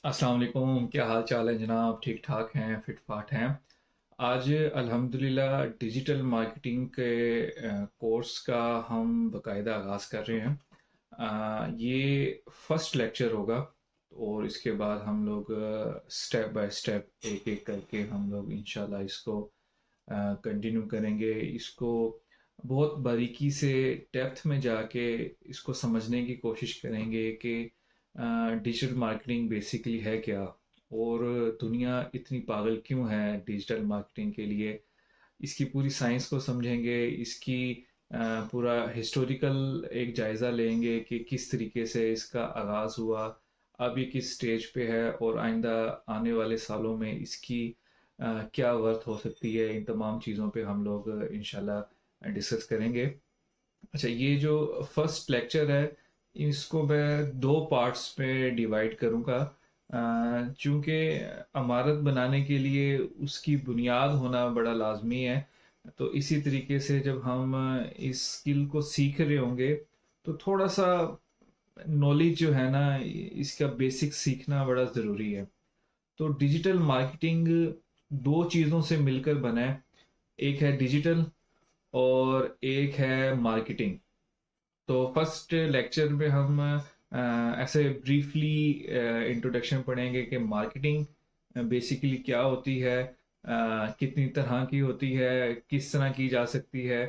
अस्सलाम वालेकुम, क्या हाल चाल है जनाब? ठीक ठाक हैं, फिट फाट हैं। आज अल्हम्दुलिल्लाह डिजिटल मार्केटिंग के कोर्स का हम बकायदा आगाज़ कर रहे हैं। ये फर्स्ट लेक्चर होगा और इसके बाद हम लोग स्टेप बाय स्टेप एक एक करके हम लोग इंशाल्लाह इसको कंटिन्यू करेंगे। इसको बहुत बारीकी से डेप्थ में जाके इसको समझने की कोशिश करेंगे कि डिजिटल मार्केटिंग बेसिकली है क्या, और दुनिया इतनी पागल क्यों है डिजिटल मार्केटिंग के लिए। इसकी पूरी साइंस को समझेंगे, इसकी पूरा हिस्टोरिकल एक जायज़ा लेंगे कि किस तरीके से इसका आगाज़ हुआ, अब ये किस स्टेज पे है और आइंदा आने वाले सालों में इसकी क्या वर्थ हो सकती है। इन तमाम चीज़ों पे हम लोग इंशाल्लाह डिस्कस करेंगे। अच्छा, ये जो फर्स्ट लेक्चर है इसको मैं दो पार्ट्स में डिवाइड करूँगा। चूँकि इमारत बनाने के लिए उसकी बुनियाद होना बड़ा लाजमी है, तो इसी तरीके से जब हम इस स्किल को सीख रहे होंगे तो थोड़ा सा नॉलेज जो है ना इसका बेसिक सीखना बड़ा ज़रूरी है। तो डिजिटल मार्केटिंग दो चीज़ों से मिलकर बना है, एक है डिजिटल और एक है मार्केटिंग। तो फर्स्ट लेक्चर में हम ऐसे ब्रीफली इंट्रोडक्शन पढ़ेंगे कि मार्केटिंग बेसिकली क्या होती है, कितनी तरह की होती है, किस तरह की जा सकती है,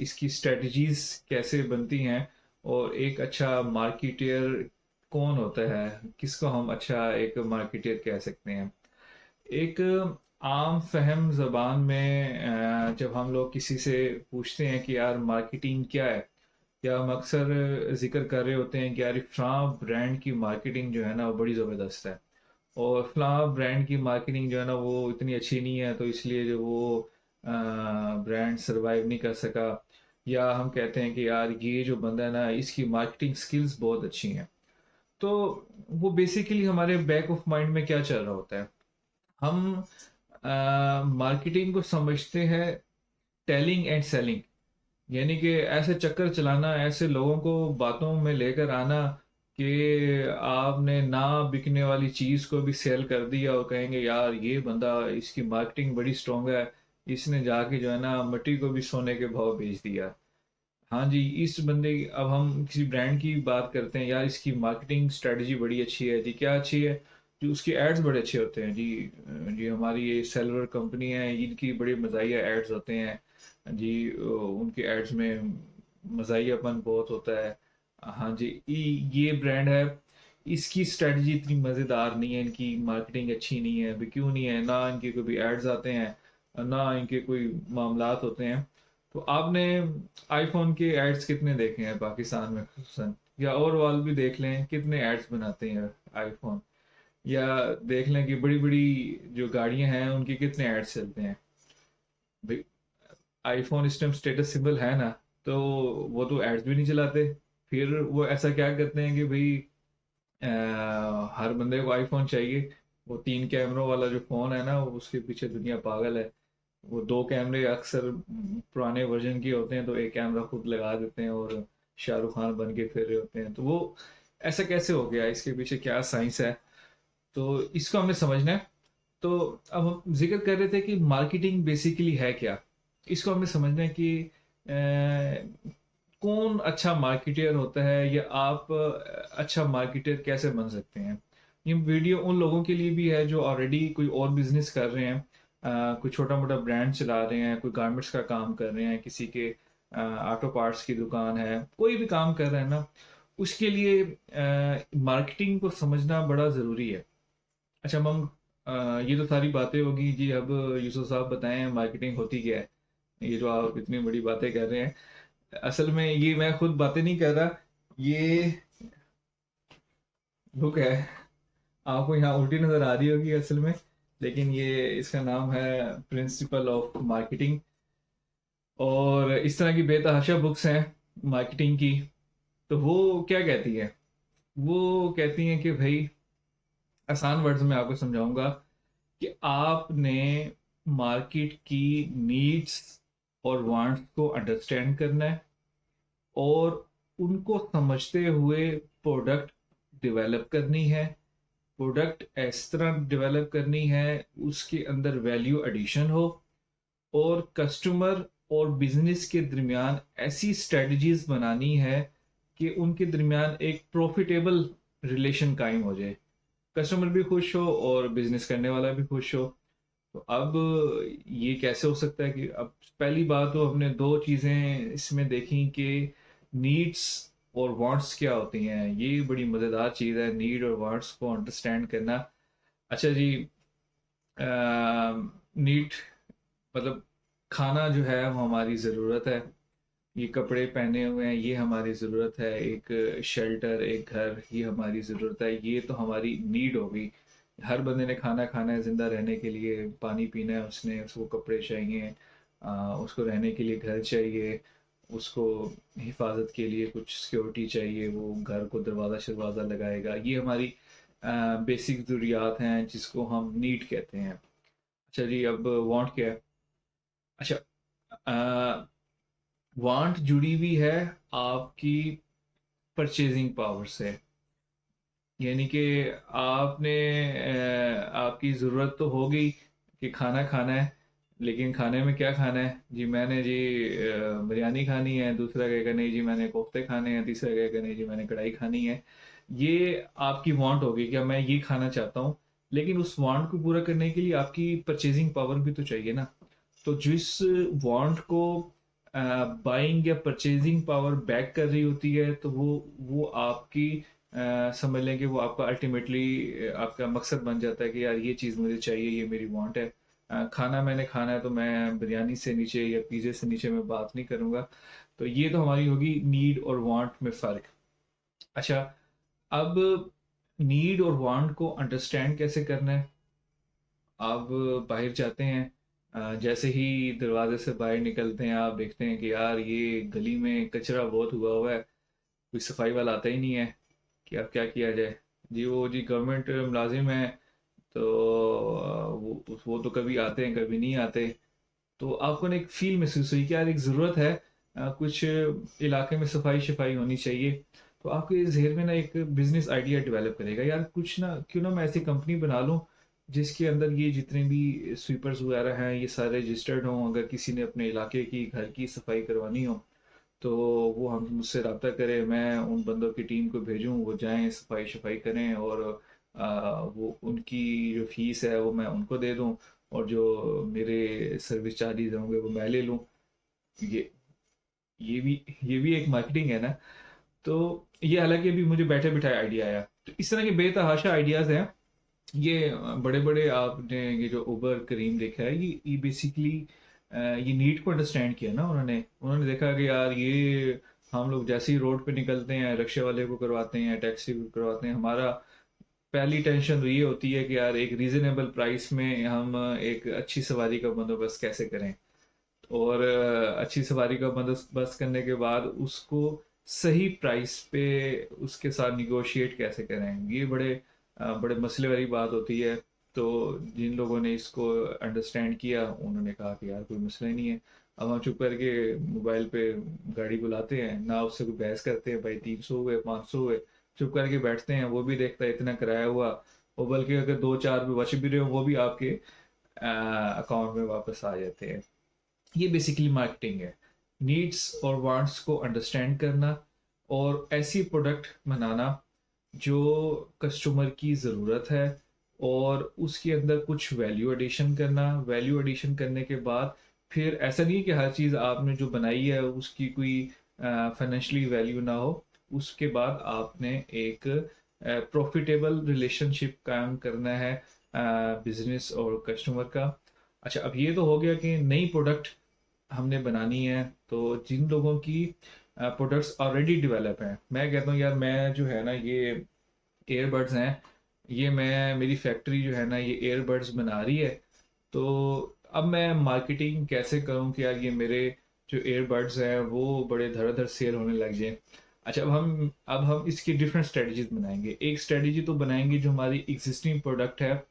इसकी स्ट्रेटजीज कैसे बनती हैं, और एक अच्छा मार्केटियर कौन होता है, किसको हम अच्छा एक मार्केटियर कह सकते हैं। एक आम फहम ज़बान में जब हम लोग किसी से पूछते हैं कि यार मार्केटिंग क्या है, या हम अक्सर जिक्र कर रहे होते हैं कि यार फ़लाँ ब्रांड की मार्केटिंग जो है ना वो बड़ी ज़बरदस्त है, और फ़लाँ ब्रांड की मार्केटिंग जो है ना वो इतनी अच्छी नहीं है, तो इसलिए जो वो ब्रांड सरवाइव नहीं कर सका। या हम कहते हैं कि यार ये जो बंदा है ना इसकी मार्केटिंग स्किल्स बहुत अच्छी हैं। तो वो बेसिकली हमारे बैक ऑफ माइंड में क्या चल रहा होता है, हम मार्केटिंग को समझते हैं टेलिंग एंड सेलिंग, यानी कि ऐसे चक्कर चलाना, ऐसे लोगों को बातों में लेकर आना कि आपने ना बिकने वाली चीज़ को भी सेल कर दिया और कहेंगे यार ये बंदा, इसकी मार्केटिंग बड़ी स्ट्रांग है, इसने जाके जो है ना मिट्टी को भी सोने के भाव बेच दिया। हाँ जी, इस बंदे की अब हम किसी ब्रांड की बात करते हैं, यार इसकी मार्केटिंग स्ट्रेटजी बड़ी अच्छी है जी। क्या अच्छी है जी? उसके एड्स बड़े अच्छे होते हैं जी। जी हमारी ये सेलर कंपनी है, इनकी बड़े मज़ाहिया एड्स होते हैं जी। उनके एड्स में मज़ाहियापन बहुत होता है। हाँ जी, ये ब्रांड है, इसकी स्ट्रेटजी इतनी मज़ेदार नहीं है, इनकी मार्केटिंग अच्छी नहीं है। अभी क्यों नहीं है? ना इनके कोई एड्स आते हैं, ना इनके कोई मामलात होते हैं। तो आपने आईफोन के एड्स कितने देखे हैं पाकिस्तान में खुसूसन, या ओवरऑल भी देख लें कितने एड्स बनाते हैं आईफोन, या देख लें कि बड़ी बड़ी जो गाड़ियां हैं उनके कितने एड्स चलते हैं। भाई आईफोन इस टाइम स्टेटस सिंबल है ना, तो वो तो एड्स भी नहीं चलाते। फिर वो ऐसा क्या करते हैं कि भाई हर बंदे को आईफोन चाहिए। वो 3 कैमरों वाला जो फोन है ना उसके पीछे दुनिया पागल है। वो 2 कैमरे अक्सर पुराने वर्जन के होते हैं, तो एक कैमरा खुद लगा देते हैं और शाहरुख खान बन के फिर रहे होते हैं। तो वो ऐसा कैसे हो गया, इसके पीछे क्या साइंस है, तो इसको हमें समझना है। तो अब हम जिक्र कर रहे थे कि मार्केटिंग बेसिकली है क्या। इसको हमें समझना है कि कौन अच्छा मार्केटियर होता है, या आप अच्छा मार्केटियर कैसे बन सकते हैं। ये वीडियो उन लोगों के लिए भी है जो ऑलरेडी कोई और बिजनेस कर रहे हैं, कोई छोटा मोटा ब्रांड चला रहे हैं, कोई गारमेंट्स का काम कर रहे हैं, किसी के ऑटो पार्ट्स की दुकान है, कोई भी काम कर रहे हैं ना, उसके लिए मार्केटिंग को समझना बड़ा ज़रूरी है। अच्छा मम, ये तो सारी बातें होगी जी। अब यूसुफ साहब बताएं मार्केटिंग होती क्या है, ये जो आप इतनी बड़ी बातें कर रहे हैं। असल में ये मैं खुद बातें नहीं कर रहा, ये बुक है, आपको यहाँ उल्टी नजर आ रही होगी असल में, लेकिन ये इसका नाम है प्रिंसिपल ऑफ मार्केटिंग। और इस तरह की बेतहाशा बुक्स हैं मार्केटिंग की। तो वो क्या कहती है, वो कहती हैं कि भाई, आसान वर्ड्स में आपको समझाऊंगा कि आपने मार्केट की नीड्स और वांट्स को अंडरस्टैंड करना है, और उनको समझते हुए प्रोडक्ट डेवलप करनी है, प्रोडक्ट इस तरह डेवलप करनी है उसके अंदर वैल्यू एडिशन हो, और कस्टमर और बिजनेस के दरमियान ऐसी स्ट्रेटजीज बनानी है कि उनके दरमियान एक प्रॉफिटेबल रिलेशन कायम हो जाए, कस्टमर भी खुश हो और बिजनेस करने वाला भी खुश हो। तो अब ये कैसे हो सकता है कि अब पहली बात तो हमने दो चीज़ें इसमें देखी कि नीड्स और वांट्स क्या होती हैं। ये बड़ी मज़ेदार चीज़ है, नीड और वांट्स को अंडरस्टैंड करना। अच्छा जी, नीड मतलब खाना जो है वो हमारी ज़रूरत है, ये कपड़े पहने हुए हैं ये हमारी ज़रूरत है, एक शेल्टर एक घर ये हमारी ज़रूरत है, ये तो हमारी नीड होगी। हर बंदे ने खाना खाना है ज़िंदा रहने के लिए, पानी पीना है उसने, उसको कपड़े चाहिए, उसको रहने के लिए घर चाहिए, उसको हिफाजत के लिए कुछ सिक्योरिटी चाहिए, वो घर को दरवाज़ा शरवाज़ा लगाएगा। ये हमारी बेसिक ज़रूरियात हैं जिसको हम नीड कहते हैं। अच्छा जी, अब वांट क्या है? अच्छा, वांट जुड़ी हुई है आपकी परचेजिंग पावर से। यानी कि आपने आपकी ज़रूरत तो होगी कि खाना खाना है, लेकिन खाने में क्या खाना है जी? मैंने जी बिरयानी खानी है, दूसरा कहेगा नहीं जी मैंने कोफ्ते खाने हैं, तीसरा कहेगा नहीं जी मैंने कढ़ाई खानी है। ये आपकी वांट होगी कि मैं ये खाना चाहता हूँ, लेकिन उस वांट को पूरा करने के लिए आपकी परचेजिंग पावर भी तो चाहिए ना। तो जिस वांट को बाइंग या परचेजिंग पावर बैक कर रही होती है, तो वो आपकी समझ लें कि वो आपका अल्टीमेटली आपका मकसद बन जाता है कि यार ये चीज़ मुझे चाहिए, ये मेरी वांट है। खाना मैंने खाना है तो मैं बिरयानी से नीचे या पिज़्ज़े से नीचे मैं बात नहीं करूँगा। तो ये तो हमारी होगी नीड और वांट में फ़र्क। अच्छा, अब नीड और वांट को अंडरस्टैंड कैसे करना है? आप बाहर जाते हैं, जैसे ही दरवाजे से बाहर निकलते हैं आप देखते हैं कि यार ये गली में कचरा बहुत हुआ हुआ है, कोई सफाई वाला आता ही नहीं है कि अब क्या किया जाए। जी वो जी गवर्नमेंट मुलाजिम है, तो वो तो कभी आते हैं कभी नहीं आते। तो आपको ना एक फील महसूस हुई कि यार एक ज़रूरत है, कुछ इलाके में सफाई शफाई होनी चाहिए। तो आपके जहन में ना एक बिजनेस आइडिया डेवलप करेगा, यार कुछ ना क्यों ना मैं ऐसी कंपनी बना लूँ जिसके अंदर ये जितने भी स्वीपर्स वगैरह हैं ये सारे रजिस्टर्ड हों। अगर किसी ने अपने इलाके की घर की सफाई करवानी हो तो वो हम मुझसे रब्ता करें, मैं उन बंदों की टीम को भेजूँ, वो जाएं सफाई शफाई करें, और वो उनकी जो फीस है वो मैं उनको दे दूँ, और जो मेरे सर्विस चार्जेज होंगे वो मैं ले लूँ। ये ये भी ये भी एक मार्केटिंग है ना। तो ये हालांकि अभी मुझे बैठे बिठाए आइडिया आया। तो इस तरह के बेतहाशा आइडियाज़ हैं। ये बड़े बड़े आपने ये जो उबर करीम देखा है, ये बेसिकली ये नीड को अंडरस्टैंड किया ना उन्होंने। उन्होंने देखा कि यार ये हम लोग जैसे ही रोड पे निकलते हैं रिक्शे वाले को करवाते हैं, टैक्सी को करवाते हैं, हमारा पहली टेंशन तो ये होती है कि यार एक रीजनेबल प्राइस में हम एक अच्छी सवारी का बंदोबस्त कैसे करें, और अच्छी सवारी का बंदोबस्त करने के बाद उसको सही प्राइस पे उसके साथ निगोशिएट कैसे करें। ये बड़े मसले वाली बात होती है। तो जिन लोगों ने इसको अंडरस्टैंड किया उन्होंने कहा कि यार कोई मसला ही नहीं है, अब हम चुप करके मोबाइल पे गाड़ी बुलाते हैं ना, उससे कोई बहस करते हैं भाई 300 हुए 500 हुए, चुप करके बैठते हैं, वो भी देखता है इतना किराया हुआ, और बल्कि अगर दो चार भी बच भी रहे हो वो भी आपके अकाउंट में वापस आ जाते हैं। ये बेसिकली मार्केटिंग है। नीड्स और वांट्स को अंडरस्टैंड करना और ऐसी प्रोडक्ट बनाना जो कस्टमर की ज़रूरत है, और उसके अंदर कुछ वैल्यू एडिशन करना। वैल्यू एडिशन करने के बाद फिर ऐसा नहीं कि हर चीज़ आपने जो बनाई है उसकी कोई फाइनेंशियली वैल्यू ना हो। उसके बाद आपने एक प्रॉफिटेबल रिलेशनशिप कायम करना है बिजनेस और कस्टमर का। अच्छा, अब ये तो हो गया कि नई प्रोडक्ट हमने बनानी है। तो जिन लोगों की प्रोडक्ट्स ऑलरेडी डेवलप हैं, मैं कहता हूँ यार मैं जो है ना ये एयरबड्स हैं, ये मैं मेरी फैक्ट्री जो है ना ये एयरबड्स बना रही है। तो अब मैं मार्केटिंग कैसे करूं कि यार ये मेरे जो एयरबड्स हैं वो बड़े धड़ाधड़ सेल होने लग जाएं। अच्छा, अब हम इसकी डिफरेंट स्ट्रेटजीज बनाएंगे। एक स्ट्रेटजी तो बनाएंगे जो हमारी एग्जिस्टिंग प्रोडक्ट है,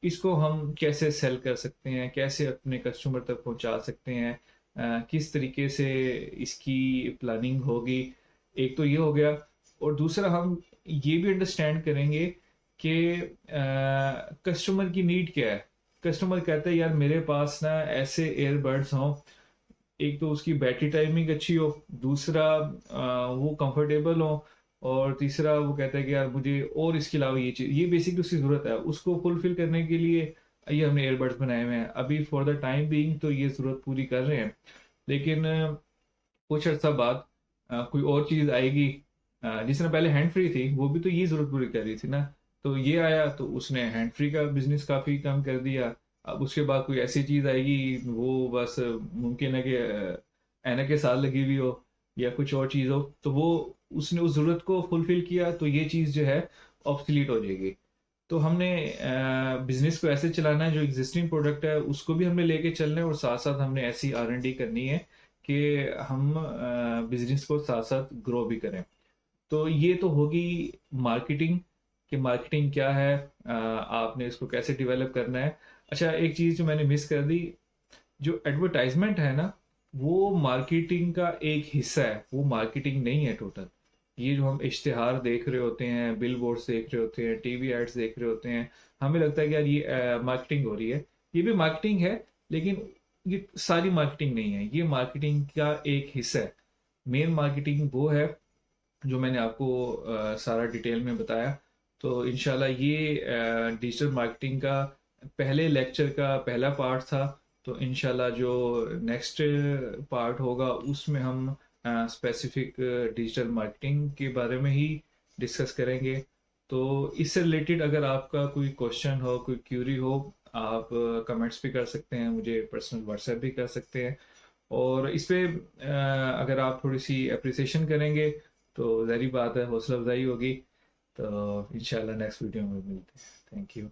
इसको हम कैसे सेल कर सकते हैं, कैसे अपने कस्टमर तक पहुंचा सकते हैं, किस तरीके से इसकी प्लानिंग होगी। एक तो ये हो गया, और दूसरा हम ये भी अंडरस्टैंड करेंगे कि कस्टमर की नीड क्या है। कस्टमर कहता है यार मेरे पास ना ऐसे ईयरबड्स हों, एक तो उसकी बैटरी टाइमिंग अच्छी हो, दूसरा वो कंफर्टेबल हो, और तीसरा वो कहता है कि यार मुझे और इसके अलावा ये चीज़, ये बेसिकली उसकी ज़रूरत है। उसको फुलफ़िल करने के लिए ये हमने ईयरबड्स बनाए हुए हैं। अभी फॉर द टाइम बीइंग तो ये ज़रूरत पूरी कर रहे हैं। लेकिन कुछ अर्सा बाद कोई और चीज़ आएगी, जिसने पहले हैंड फ्री थी वो भी तो ये ज़रूरत पूरी कर रही थी ना। तो ये आया तो उसने हैंड फ्री का बिजनेस काफ़ी कम कर दिया। अब उसके बाद कोई ऐसी चीज़ आएगी, वो बस मुमकिन है कि ऐनक के साथ लगी हुई हो या कुछ और चीज़ हो, तो वो उसने उस ज़रूरत को फुलफिल किया तो ये चीज़ जो है ऑब्सोलीट हो जाएगी। तो हमने बिजनेस को ऐसे चलाना है, जो एग्जिस्टिंग प्रोडक्ट है उसको भी हमने लेके चलना है, और साथ साथ हमने ऐसी R&D करनी है कि हम बिजनेस को साथ साथ ग्रो भी करें। तो ये तो होगी मार्केटिंग, कि मार्केटिंग क्या है, आपने इसको कैसे डेवलप करना है। अच्छा, एक चीज़ जो मैंने मिस कर दी, जो एडवर्टाइजमेंट है ना, वो मार्केटिंग का एक हिस्सा है, वो मार्केटिंग नहीं है टोटल। ये जो हम इश्तिहार देख रहे होते हैं, बिल बोर्ड्स देख रहे होते हैं, टीवी एड्स देख रहे होते हैं, हमें लगता है कि यार ये मार्केटिंग हो रही है। ये भी मार्केटिंग है, लेकिन ये सारी मार्केटिंग नहीं है, ये मार्केटिंग का एक हिस्सा है। मेन मार्केटिंग वो है जो मैंने आपको सारा डिटेल में बताया। तो इंशाल्लाह ये डिजिटल मार्केटिंग का पहले लेक्चर का पहला पार्ट था। तो इंशाल्लाह जो नेक्स्ट पार्ट होगा उसमें हम स्पेसिफिक डिजिटल मार्केटिंग के बारे में ही डिस्कस करेंगे। तो इससे रिलेटेड अगर आपका कोई क्वेश्चन हो, कोई क्यूरी हो, आप कमेंट्स भी कर सकते हैं, मुझे पर्सनल व्हाट्सएप भी कर सकते हैं। और इस पे अगर आप थोड़ी सी अप्रिसिएशन करेंगे तो ज़ाहिर बात है हौसला अफजाई होगी। तो इंशाल्लाह नेक्स्ट वीडियो में मिलते हैं। Thank you.